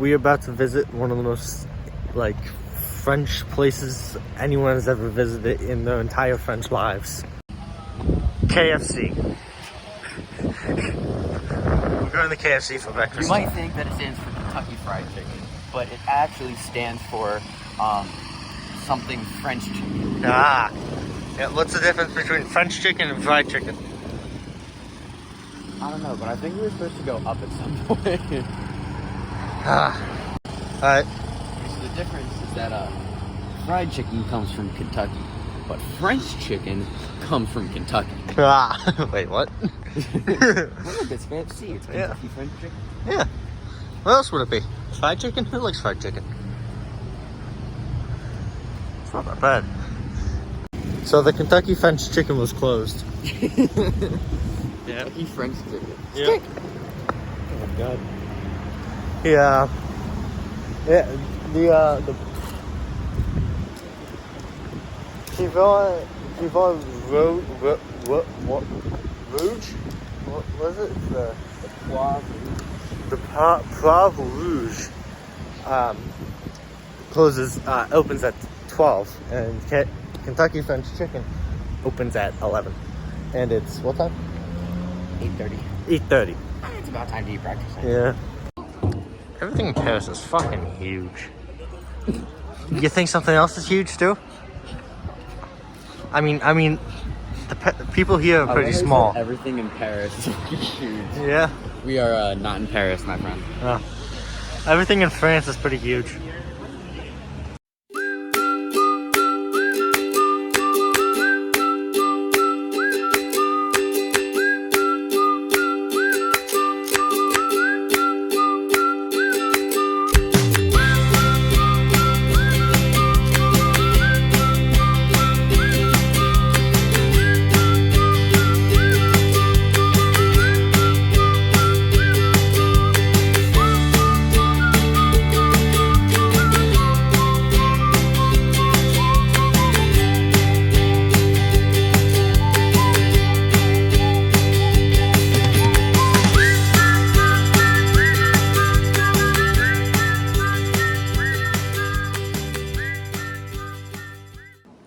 we're about to visit one of the most like French places anyone has ever visited in their entire French lives. KFC. We're going to KFC for breakfast. You might think that it stands for Kentucky Fried Chicken, but it actually stands for something French chicken. Ah. Yeah, what's the difference between French chicken and fried chicken? I don't know, but I think we were supposed to go up at some point. Alright. So the difference is that fried chicken comes from Kentucky, but French chicken comes from Kentucky. Wait, what? Look, it's fancy. It's Kentucky French chicken. Yeah. What else would it be? Fried chicken? Who likes fried chicken? It's not that bad. So the Kentucky French chicken was closed. Kentucky French chicken. Yeah. Oh my god. Yeah. Yeah. The Yvonne Rouge? What was it? The Poivre Rouge opens at 12, and Kentucky French Chicken opens at 11. And it's what time? 8:30. 8:30. It's about time to eat breakfast. Yeah. Everything in Paris is fucking huge. You think something else is huge too? I mean, the people here are pretty small. Everything in Paris is huge. Yeah. We are not in Paris, my friend. Everything in France is pretty huge.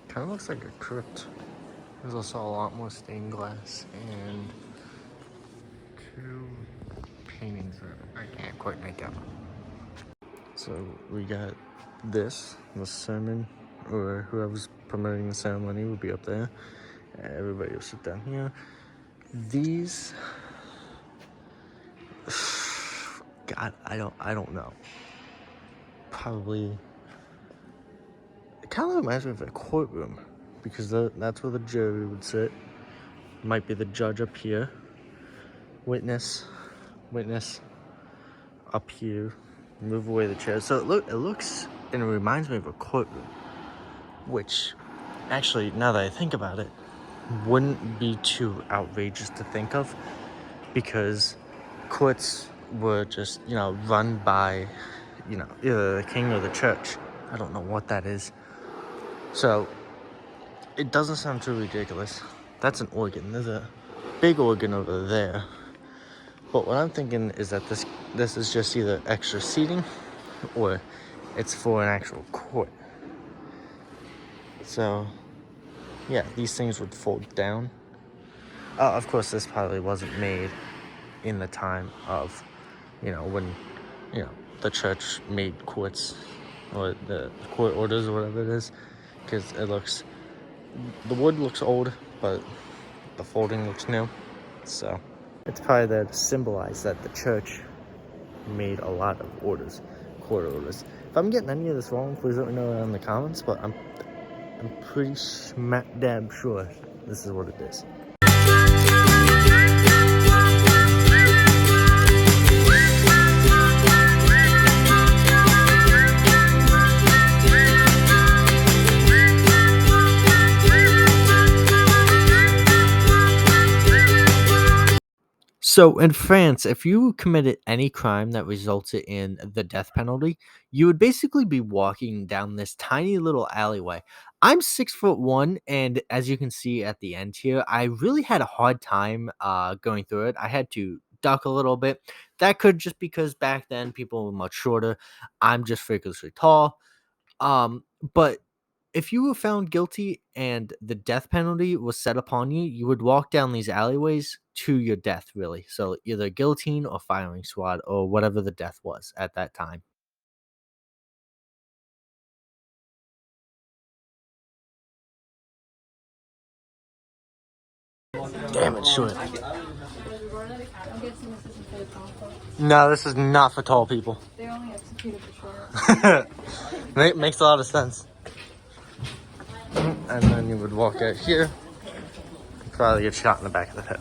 Kind of looks like a crypt. There's also a lot more stained glass and two paintings that I can't quite make out. So we got this, the sermon, or whoever's promoting the ceremony will be up there. Everybody will sit down here. These, God, I don't know. Probably. It kind of reminds me of a courtroom, because that's where the jury would sit. Might be the judge up here. Witness up here. Move away the chairs. So it looks and it reminds me of a courtroom, which actually, now that I think about it, wouldn't be too outrageous to think of, because courts were just, run by, either the king or the church. I don't know what that is. So, it doesn't sound too ridiculous. That's an organ. There's a big organ over there. But what I'm thinking is that this is just either extra seating or it's for an actual court. So, yeah, these things would fold down. Of course, this probably wasn't made in the time of, when, the church made courts or the court orders or whatever it is. Because the wood looks old, but the folding looks new. So it's probably there to symbolize that the church made a lot of court orders. If I'm getting any of this wrong, please let me know in the comments, but I'm pretty smack dab sure this is what it is. So in France, if you committed any crime that resulted in the death penalty, you would basically be walking down this tiny little alleyway. I'm 6'1", and as you can see at the end here, I really had a hard time going through it. I had to duck a little bit. That could just because back then people were much shorter. I'm just freakishly tall. But if you were found guilty and the death penalty was set upon you, you would walk down these alleyways to your death, really. So either guillotine or firing squad or whatever the death was at that time. Damn it, sure. I'm guessing this isn't for the tall folks. No, this is not for tall people. They only executed the short. Makes a lot of sense. And then you would walk out here, probably get shot in the back of the head.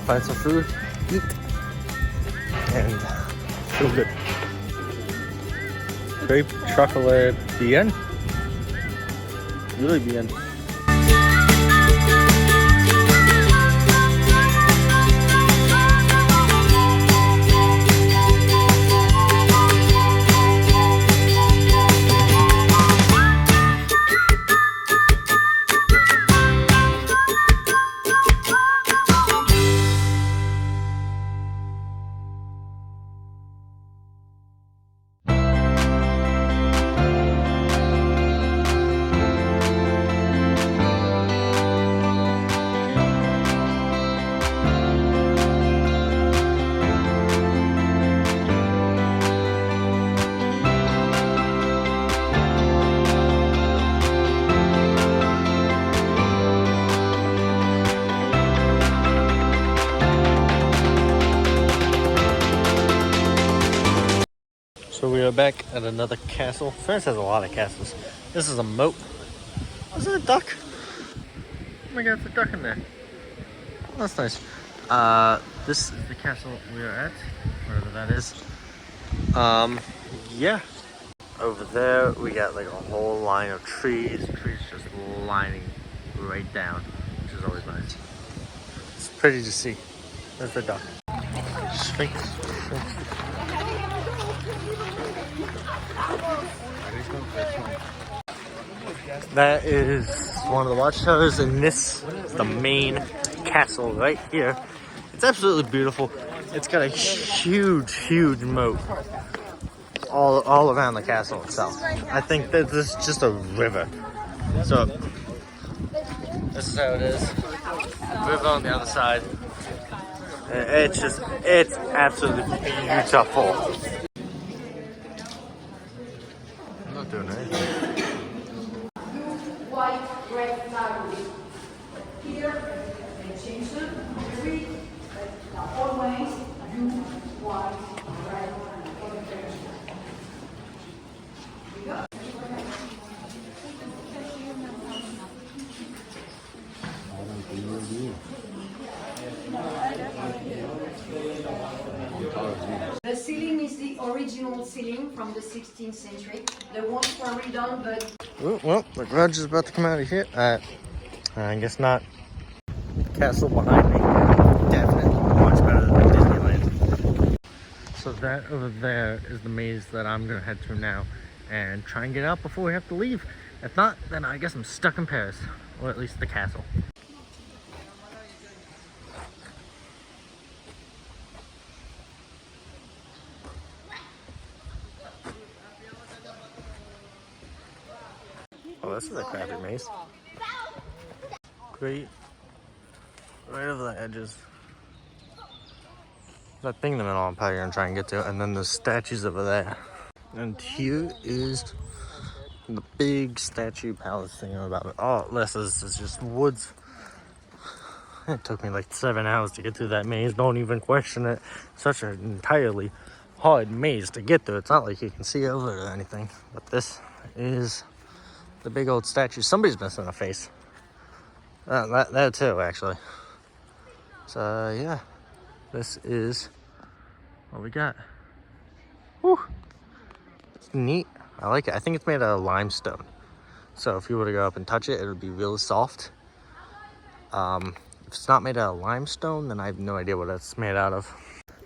Find some food, eat, and feel good. Crepe chocolate bien. Really bien. So we are back at another castle. France has a lot of castles. This is a moat. Is it a duck? Oh my god, it's a duck in there. That's nice. This is the castle we are at, wherever that is. Yeah. Over there, we got like a whole line of trees. Trees just lining right down, which is always nice. It's pretty to see. There's the duck. Sphinx. That is one of the watchtowers, and this is the main castle right here. It's absolutely beautiful. It's got a huge moat all around the castle itself. I think that this is just a river. So this is how it is. River on the other side. It's absolutely beautiful. I'm not doing anything. White, red, marrowy. Here, they change them. Three, always blue, white, red, The ceiling is the original ceiling from the 16th century. The walls were redone, but Well, the garage is about to come out of here. I guess not. Castle behind me, definitely much better than Disneyland. So that over there is the maze that I'm gonna head through now and try and get out before we have to leave. If not, then I guess I'm stuck in Paris, or at least the castle. this is a crappy maze. Great. Right over the edges. That thing in the middle I'm probably gonna try and get to, and then the statues over there. And here is the big statue palace thing about it. Oh, this is just woods. It took me like 7 hours to get through that maze. Don't even question it. Such an entirely hard maze to get through. It's not like you can see over it or anything. But this is the big old statue. Somebody's missing a face. That too, actually. So yeah, this is what we got. Whew. It's neat. I like it. I think it's made out of limestone. So if you were to go up and touch it, it would be really soft. If it's not made out of limestone, then I have no idea what it's made out of.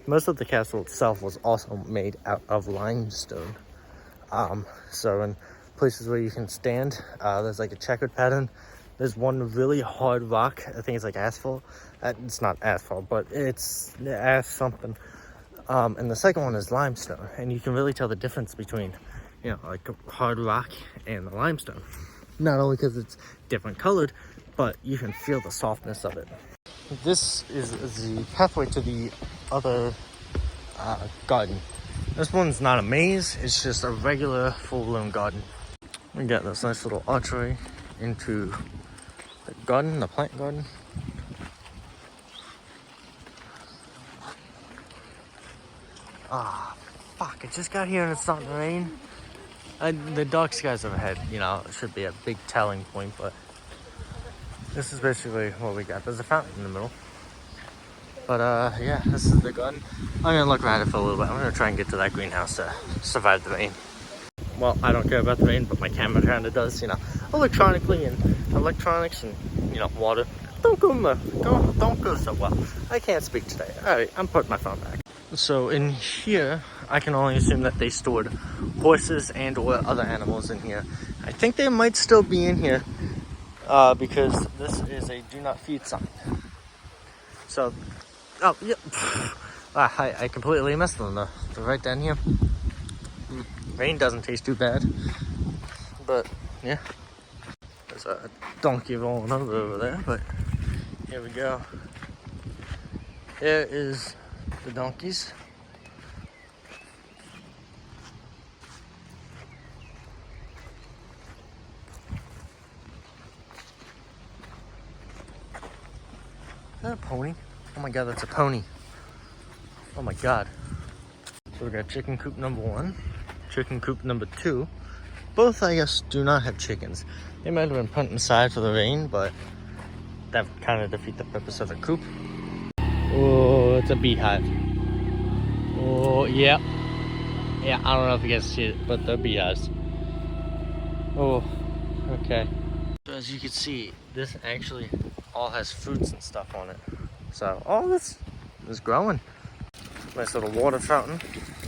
Most of the castle itself was also made out of limestone. So in places where you can stand, there's like a checkered pattern. There's one really hard rock. I think it's like asphalt. It's not asphalt, but it's something. And the second one is limestone. And you can really tell the difference between, you know, like a hard rock and the limestone. Not only because it's different colored, but you can feel the softness of it. This is the pathway to the other garden. This one's not a maze, it's just a regular full-blown garden. We got this nice little archway into the garden, the plant garden. Ah, fuck, I just got here and it's starting to rain. The dark skies overhead, you know, it should be a big telling point, but this is basically what we got. There's a fountain in the middle. But yeah, this is the garden. I'm gonna look around it for a little bit. I'm gonna try and get to that greenhouse to survive the rain. Well, I don't care about the rain, but my camera kind of does, you know. Electronically and electronics and, you know, water. Don't go so well. I can't speak today. Alright, I'm putting my phone back. So in here, I can only assume that they stored horses and or other animals in here. I think they might still be in here. Because this is a do not feed sign. So, oh, yeah. I completely missed them. They're right down here. Rain doesn't taste too bad. But, yeah. There's a donkey rolling over there, but here we go. Here is the donkeys. Is that a pony? Oh my god, that's a pony. Oh my god. So we got chicken coop number 1, chicken coop number 2. Both, I guess, do not have chickens. They might have been put inside for the rain, but that would kind of defeat the purpose of the coop. Oh, it's a beehive. Oh, yeah. Yeah, I don't know if you guys see it, but they're beehives. Oh, okay. So as you can see, this actually all has fruits and stuff on it. So all this is growing. Nice little water fountain.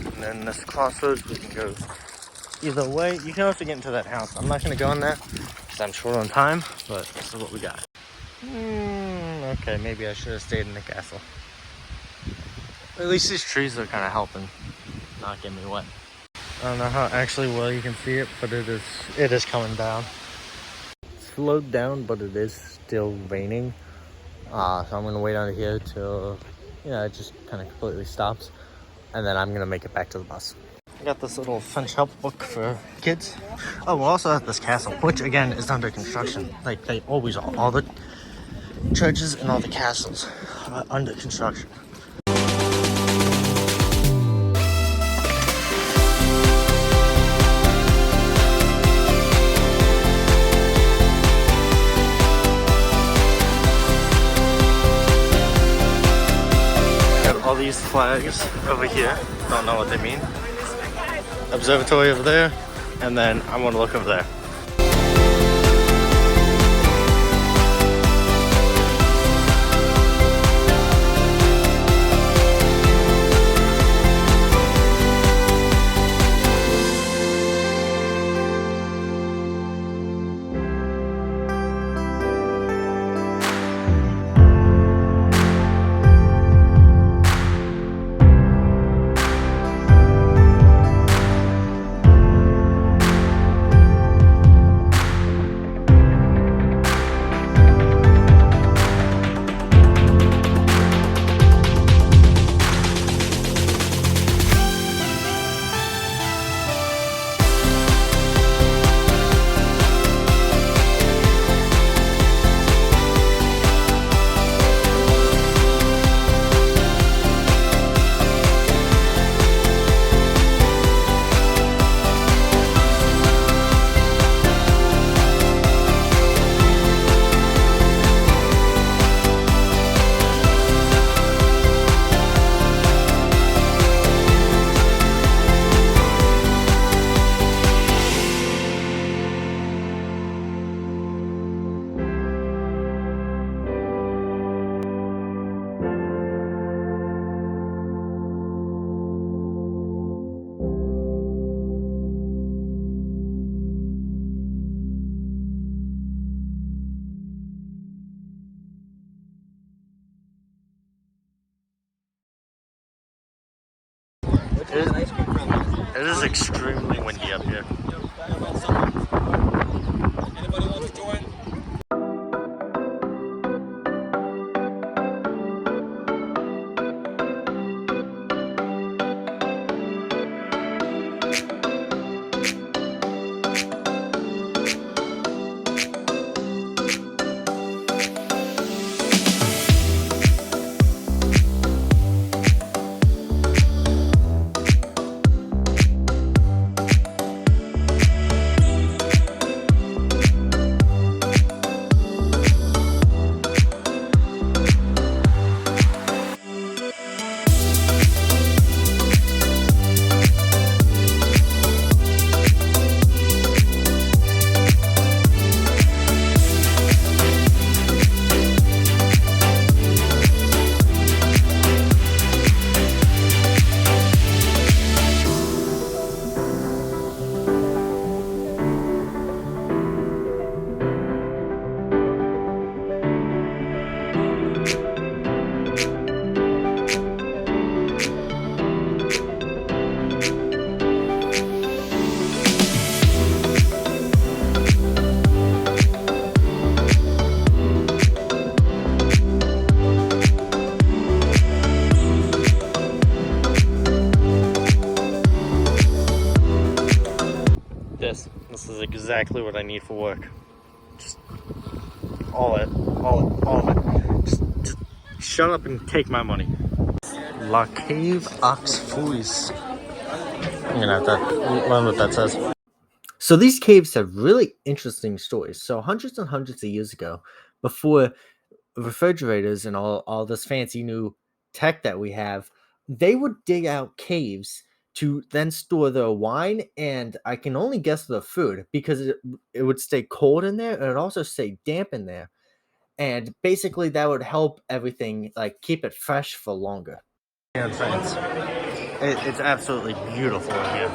And then this crossroads, we can go either way. You can also get into that house. I'm not going to go in there because I'm short on time, but this is what we got. Okay, maybe I should have stayed in the castle. At least these trees are kind of helping not get me wet. I don't know how actually well you can see it, but it is coming down. It's slowed down, but it is still raining. So I'm gonna wait under here till, you know, it just kind of completely stops, and then I'm gonna make it back to the bus. I got this little French help book for kids. Oh, we're also at this castle, which again is under construction. Like they always are. All the churches and all the castles are under construction. All these flags over here, don't know what they mean. Observatory over there, and then I want to look over there. It is extremely windy up here. Anybody want to join? This is exactly what I need for work. Just all of it. Just shut up and take my money. La Cave aux Fous. I'm gonna have to learn what that says. So these caves have really interesting stories. So hundreds and hundreds of years ago, before refrigerators and all this fancy new tech that we have, they would dig out caves to then store their wine and I can only guess the food because it would stay cold in there and it would also stay damp in there. And basically that would help everything like keep it fresh for longer. And friends, it's absolutely beautiful in here.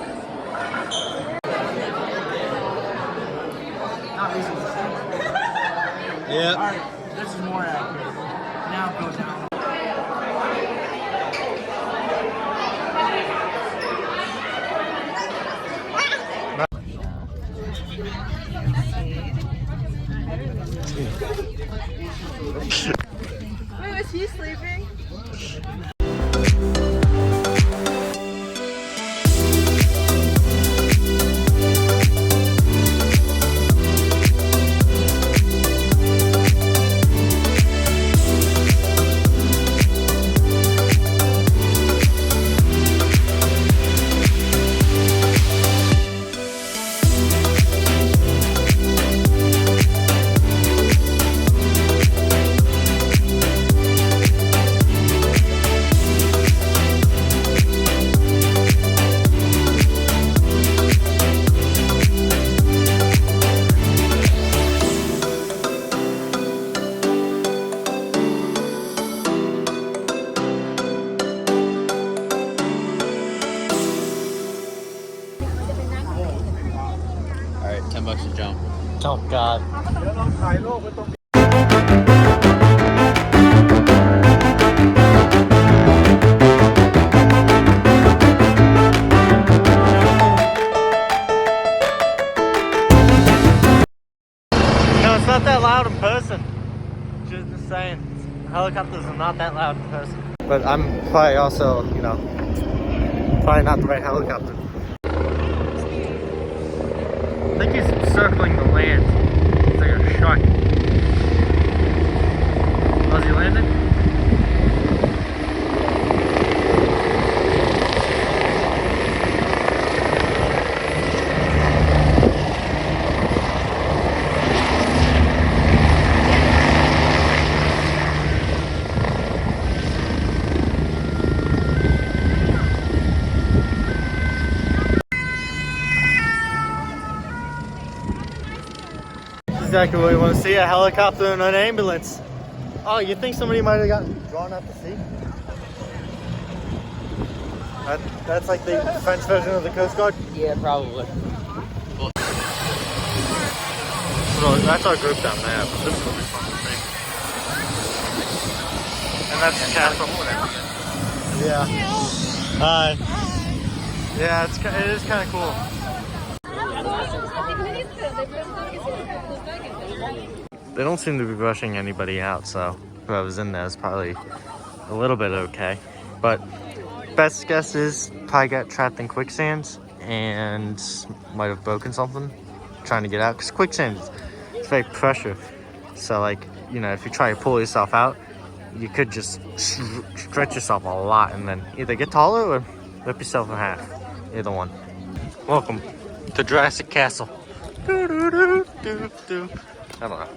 Yeah. Alright, this is more accurate. Now go down. Wait, was he sleeping? Alright, $10 a jump. Oh God. No, it's not that loud in person. Just saying, helicopters are not that loud in person. But I'm probably also, you know, probably not the right helicopter. I think he's circling the land. It's like a shark. Oh, is he landing? Exactly what we want to see, a helicopter and an ambulance. Oh, you think somebody might have gotten drawn out to sea? That's like the French version of the Coast Guard? Yeah, probably. So that's our group down there. This will be fun to see. And that's the castle. Yeah. Hi. Yeah, it is kind of cool. They don't seem to be rushing anybody out, so whoever's in there is probably a little bit okay. But best guess is probably got trapped in quicksand and might have broken something trying to get out. Because quicksand is very pressure. So like, you know, if you try to pull yourself out, you could just stretch yourself a lot and then either get taller or rip yourself in half. Either one. Welcome to Jurassic Castle. I don't know.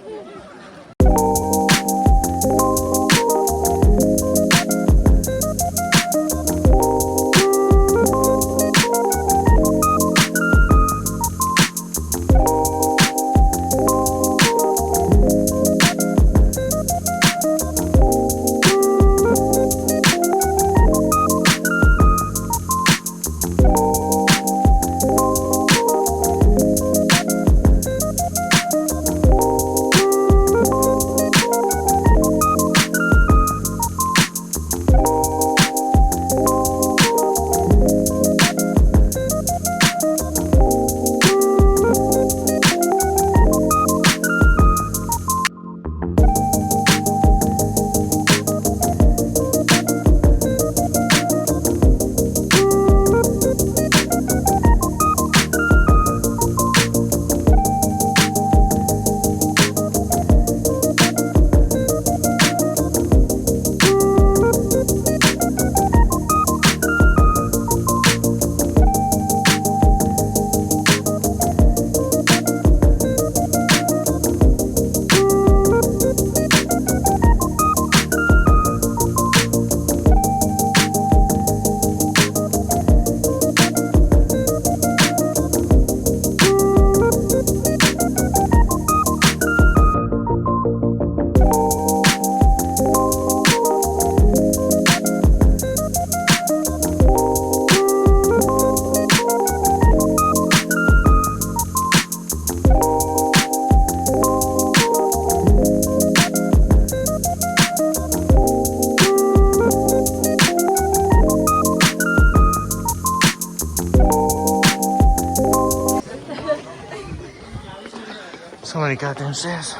So many goddamn stairs.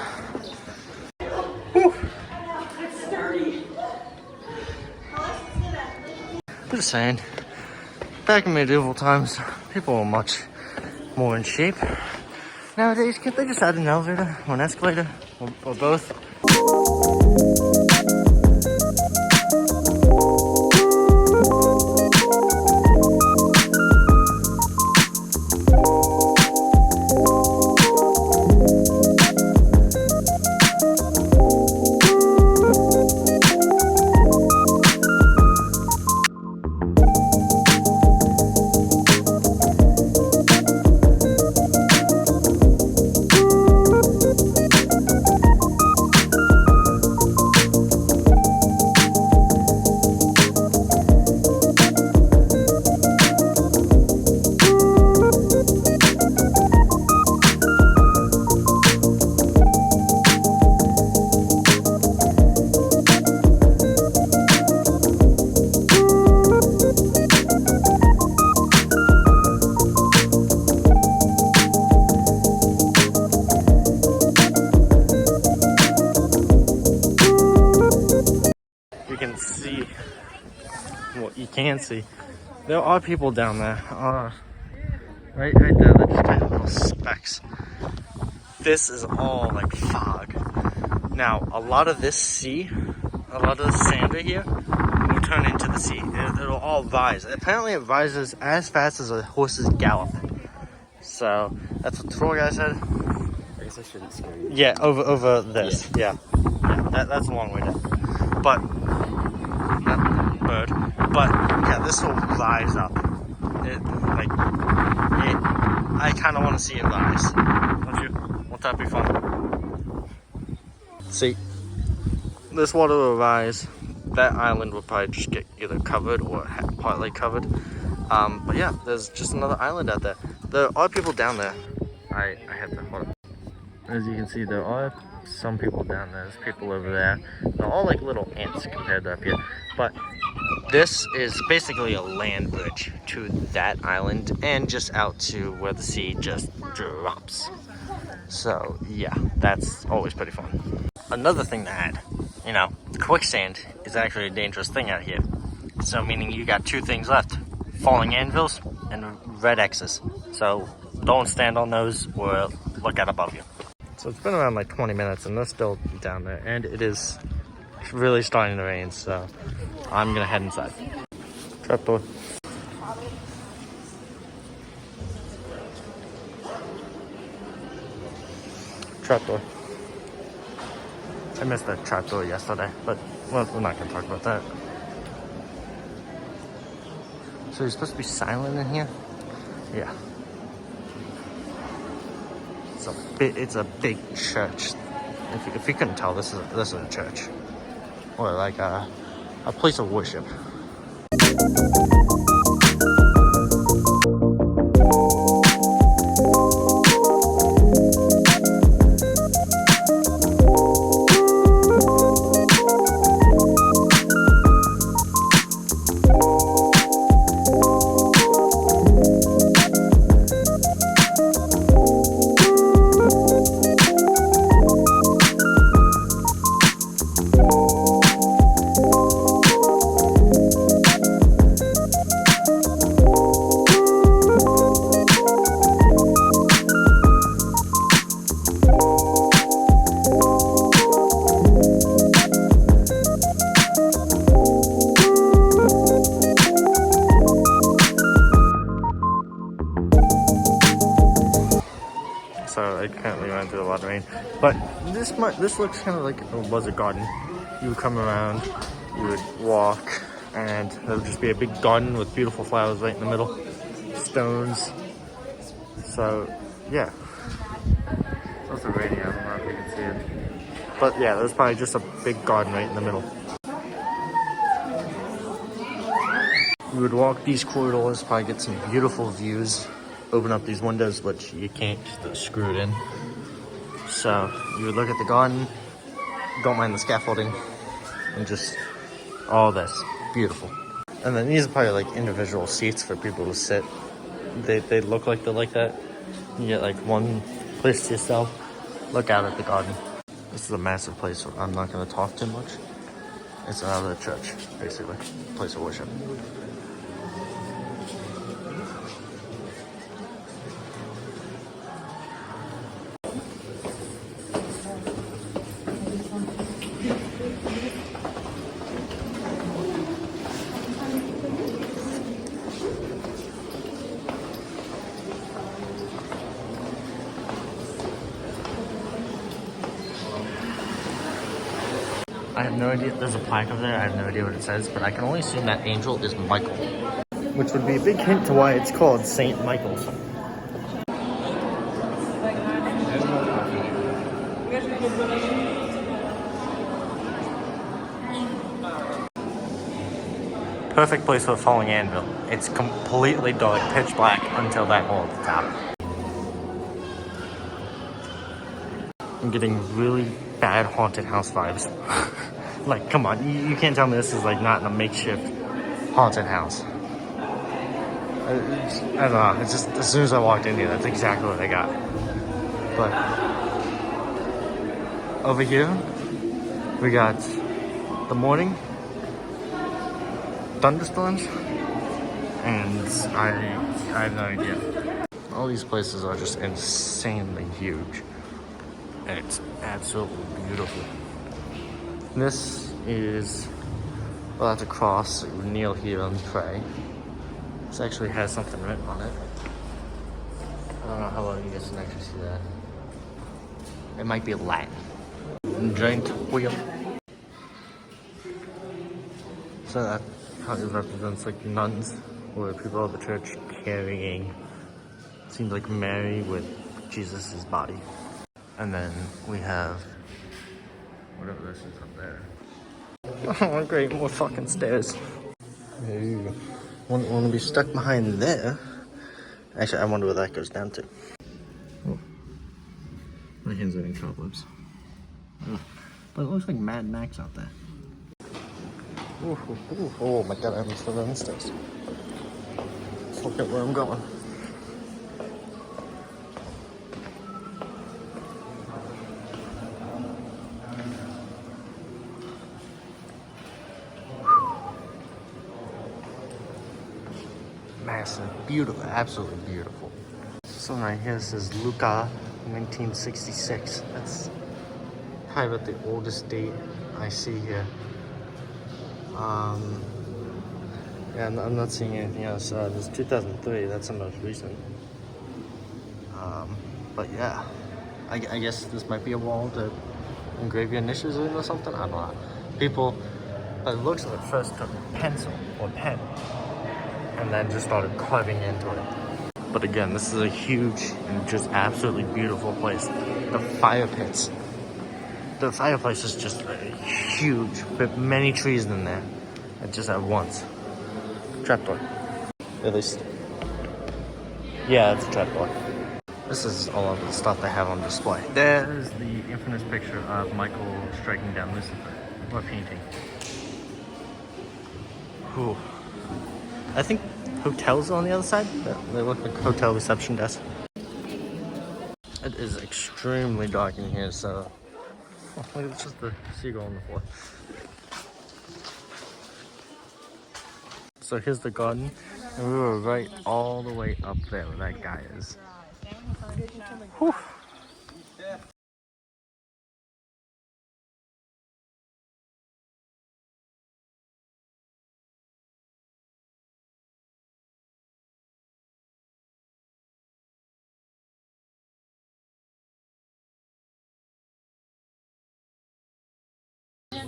Whew. Just saying, back in medieval times, people were much more in shape. Nowadays, can't they just add an elevator or an escalator or both? See what you can see. There are people down there. Right there. They're just tiny little specks. This is all like fog. Now, a lot of this sea, a lot of the sand right here, will turn into the sea. It'll all rise. Apparently, it rises as fast as a horse's gallop. So that's what the tour guy said. I guess I shouldn't scare you. Yeah, over this. Yeah. That's a long way down. But yeah, this will rise up. I kind of want to see it rise. Don't you? Won't that be fun? See, this water will rise. That island will probably just get either covered or partly covered. But yeah, there's just another island out there. There are people down there. I have to hold up. As you can see, there are some people down there. There's people over there. They're all like little ants compared to up here. But this is basically a land bridge to that island and just out to where the sea just drops. So yeah, that's always pretty fun. Another thing to add, you know, quicksand is actually a dangerous thing out here. So meaning you got two things left: falling anvils and red X's. So don't stand on those or look out above you. So it's been around like 20 minutes and they're still down there, and it is really starting to rain, so I'm gonna head inside. Trapdoor. Trapdoor. I missed that trapdoor yesterday, but well, we're not gonna talk about that. So you're supposed to be silent in here? Yeah. It's a big church. If you couldn't tell, this is a church, or like a place of worship. So it currently went through a lot of rain, but this looks kind of like it was a garden. You would come around, you would walk, and there would just be a big garden with beautiful flowers right in the middle, stones. So yeah, it's also raining. I don't know if you can see it, but yeah, there's probably just a big garden right in the middle. You would walk these corridors, probably get some beautiful views. Open up these windows, which you can't, they're screwed in. So you would look at the garden, don't mind the scaffolding, and just all this, beautiful. And then these are probably like individual seats for people to sit. They look like they're like that. You get like one place to yourself, look out at the garden. This is a massive place, so I'm not gonna talk too much. It's another church, basically, place of worship. I have no idea. There's a plaque over there. I have no idea what it says, but I can only assume that angel is Michael, which would be a big hint to why it's called Saint Michael's. Perfect place for a falling anvil. It's completely dark, pitch black until that hole at the top. I'm getting really bad haunted house vibes. Like, come on, you can't tell me this is like not in a makeshift haunted house. I don't know, it's just as soon as I walked in here, that's exactly what I got. But over here, we got the morning thunderstorms, and I have no idea. All these places are just insanely huge. And it's absolutely beautiful. This is, well, that's a cross. You kneel here and pray. This actually has something written on it. I don't know how well you guys can actually see that. It might be Latin. Giant wheel. So that probably represents like nuns or people of the church carrying, seems like Mary with Jesus's body. And then we have whatever this is up there. Oh, great, more fucking stairs. Ooh. Want to be stuck behind there. Actually, I wonder where that goes down to. Oh. My hands are in cobwebs. But it looks like Mad Max out there. Ooh, ooh, ooh. Oh my god, I almost fell down the stairs. Let's look at where I'm going. Massive, beautiful, absolutely beautiful. So right here says Lucca, 1966. That's probably about the oldest date I see here. Yeah, I'm not seeing anything else. There's 2003. That's the most recent. But yeah, I guess this might be a wall to engrave your initials in or something. I don't know. People, by the looks of it, first took pencil or pen and then just started carving into it. But again, this is a huge and just absolutely beautiful place. The fire pits. The fireplace is just huge, but many trees in there, just at once. Trapdoor, at least. Yeah, it's a trapdoor. This is all of the stuff they have on display. There's the infamous picture of Michael striking down Lucifer, or painting. Whew. I think hotels on the other side. They look like hotel reception desk. It is extremely dark in here, so oh, look, it's just the seagull on the floor. So here's the garden, and we were right all the way up there where that guy is. Whew.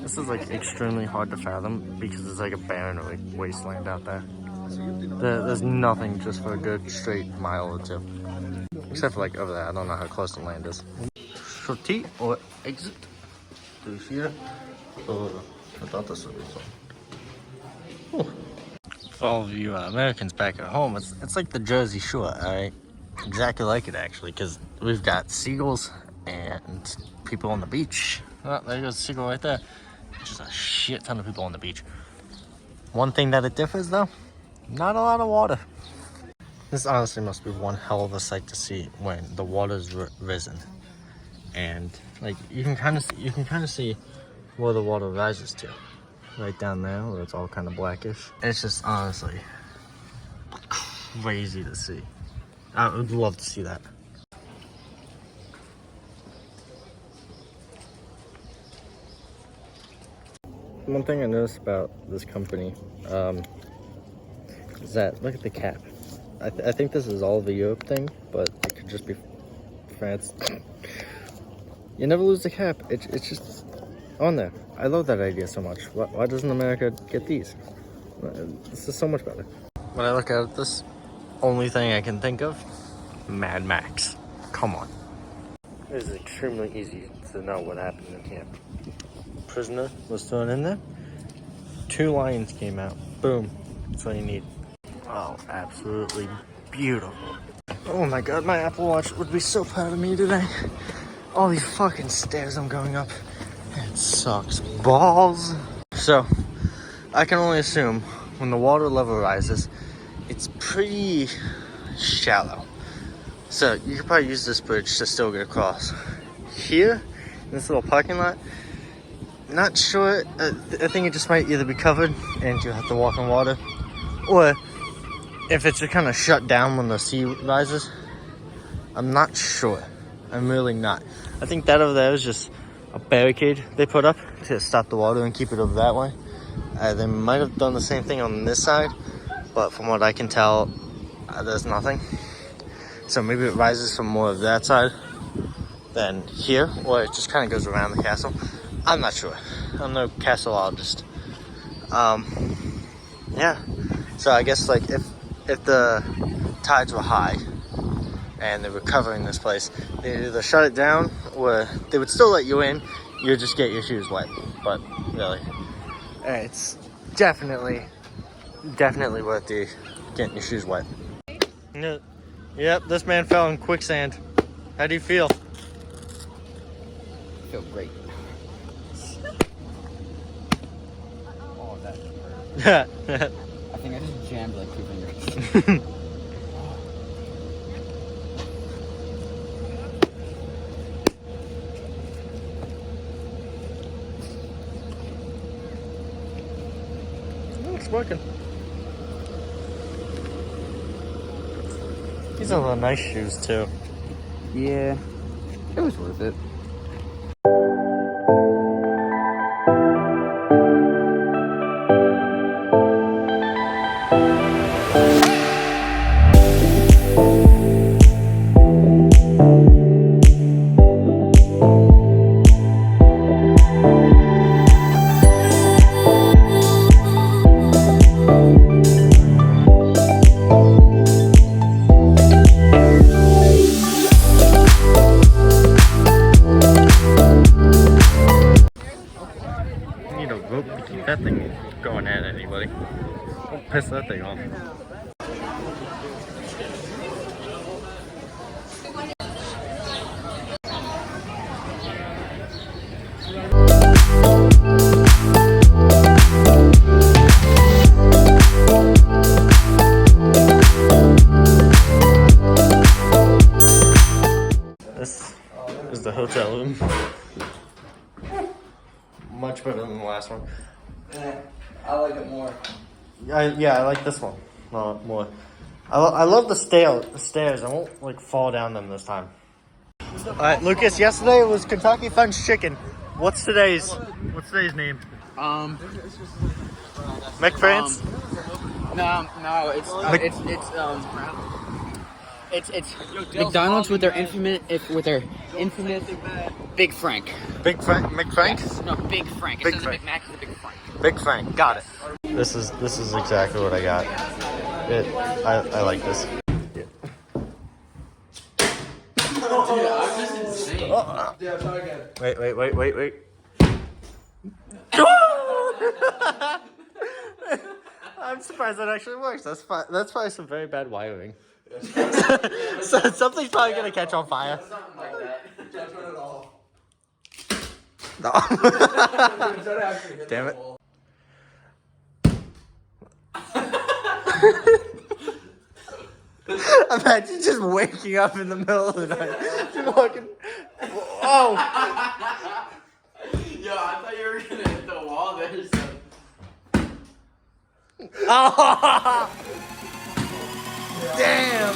This is like extremely hard to fathom because it's like a barren wasteland out there. There's nothing just for a good straight mile or two. Except for like over there, I don't know how close the land is. Sortie or exit through here. I thought this would be fun. For all of you Americans back at home, it's like the Jersey Shore, alright? Exactly like it actually, because we've got seagulls and people on the beach. Oh, there goes the seagull right there. Just a shit ton of people on the beach. One thing that it differs though, not a lot of water. This honestly must be one hell of a sight to see when the water's risen, and like you can kind of see where the water rises to, right down there where it's all kind of blackish. It's just honestly crazy to see. I would love to see that. One thing I noticed about this company is that, look at the cap. I think this is all the Europe thing, but it could just be France. You never lose the cap. It's just on there. I love that idea so much. Why doesn't America get these? This is so much better. When I look at this, only thing I can think of, Mad Max. Come on. It is extremely easy to know what happened in here. Prisoner was thrown in there. 2 lions came out. Boom. That's all you need. Oh, absolutely beautiful. Oh my god, my Apple Watch would be so proud of me today. All these fucking stairs I'm going up. It sucks balls. So, I can only assume when the water level rises, it's pretty shallow. So, you could probably use this bridge to still get across. Here, in this little parking lot, not sure. I think it just might either be covered and you have to walk in water, or if it's just kind of shut down when the sea rises. I'm not sure. I'm really not. I think that over there is just a barricade they put up to stop the water and keep it over that way. They might have done the same thing on this side, but from what I can tell, there's nothing. So maybe it rises from more of that side than here, or it just kind of goes around the castle. I'm not sure. I'm no castleologist. Yeah. So I guess like if the tides were high and they were covering this place, they either shut it down or they would still let you in. You'd just get your shoes wet. But really, it's definitely worth getting your shoes wet. Yep, this man fell in quicksand. How do you feel? I feel great. I think I just jammed like 2 fingers. It's working. These are the nice shoes too. Yeah, it was worth it. You need a rope to keep that thing going at anybody. Don't piss that thing off. This is the hotel room. Much better than the last one. I like it more. Yeah, I like this one more. I love the stairs. I won't like fall down them this time. All right, Lucas. Yesterday it was Kentucky French Chicken. What's today's name? McFrance. No, it's McDonald's with their infamous Big Frank. Big Frank. McFrank. Yes. No, Big Frank. Big It says Frank. McMac is a Big Frank. Big Frank. Got it. This is exactly what I got. I like this. Wait. I'm surprised that actually works. That's probably some very bad wiring. So something's probably gonna catch on fire. Something like that. Don't turn it off. No. Don't actually hit Damn the it. wall. Imagine just waking up in the middle of the night. Just fucking. Oh. Yo, I thought you were gonna hit the wall there. So. Oh. Damn.